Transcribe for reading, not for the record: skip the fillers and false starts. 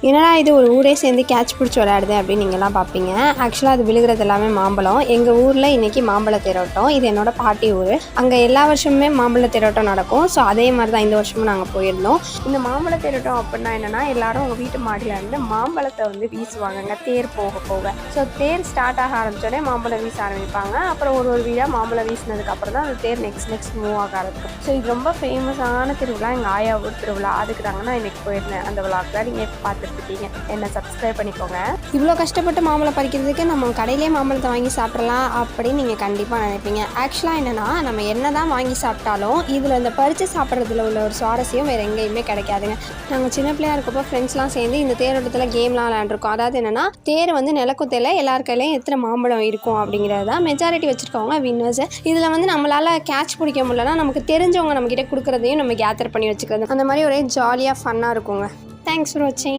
என்னடா இது ஒரு ஊரே சேர்ந்து கேட்ச் பிடிச்சி விளையாடுது அப்படின்னு நீங்கள்லாம் பார்ப்பீங்க. ஆக்சுவலாக அது விழுகிறது எல்லாமே மாம்பழம். எங்கள் ஊரில் இன்றைக்கி மாம்பழ தேரோட்டம். இது என்னோடய பாட்டி ஊர். அங்கே எல்லா வருஷமுமே மாம்பழ தேரோட்டம் நடக்கும். ஸோ அதே மாதிரி தான் இந்த வருஷமும் நாங்கள் போயிருந்தோம். இந்த மாம்பழ தேரோட்டம் அப்படின்னா என்னென்னா, எல்லோரும் அவங்க வீட்டு மாடியில் இருந்து மாம்பழத்தை வந்து வீசுவாங்கங்க தேர் போக போக. ஸோ தேர் ஸ்டார்ட் ஆக ஆரம்பித்தோடனே மாம்பழம் வீச ஆரம்பிப்பாங்க. அப்புறம் ஒரு வீடாக மாம்பழம் வீசினதுக்கப்புறம் தான் அந்த தேர் நெக்ஸ்ட் மூவ் ஆக ஆரம்பிக்கும். ஸோ இது ரொம்ப ஃபேமஸான திருவிழா, எங்கள் ஆயா ஊர் திருவிழா. அதுக்கு தாங்க நான் இன்றைக்கி போயிருந்தேன். அந்த விழாக்கு நீங்கள் இப்போ பார்த்துருக்கீங்க. என்ன சப்ஸ்கிரைப் பண்ணிக்கோங்க. இவ்வளோ கஷ்டப்பட்டு மாம்பழம் பறிக்கிறதுக்கு நம்ம கடையிலே மாம்பழத்தை வாங்கி சாப்பிட்றலாம் அப்படின்னு நீங்கள் கண்டிப்பாக நினைப்பீங்க. ஆக்சுவலாக என்னென்னா, நம்ம என்ன தான் வாங்கி சாப்பிட்டாலும் இதில் இந்த பறித்து சாப்பிட்றதுல உள்ள ஒரு சுவாரஸ்யம் வேறு எங்கேயுமே கிடைக்காதுங்க. நாங்கள் சின்ன பிள்ளையாக இருக்கப்போ ஃப்ரெண்ட்ஸ்லாம் சேர்ந்து இந்த தேரோட்டத்தில் கேம்லாம் விளையாண்டுருக்கோம். அதாவது என்னென்னா, தேர் வந்து நிலக்குத்தையில் எல்லார் கையிலையும் எத்தனை மாம்பழம் இருக்கும் அப்படிங்கிறது தான் மெஜாரிட்டி வச்சுருக்கவங்க வின்னர்ஸ். இதில் வந்து நம்மளால் கேட்ச் பிடிக்க முடியலன்னா நமக்கு தெரிஞ்சவங்க நம்மக்கிட்ட கொடுக்குறதையும் நம்ம கேதர் பண்ணி வச்சுக்கிறது. அந்த மாதிரி ஒரே ஜாலியாக ஃபன்னாக இருக்குங்க. தேங்க்ஸ் ஃபார் வாட்சிங்.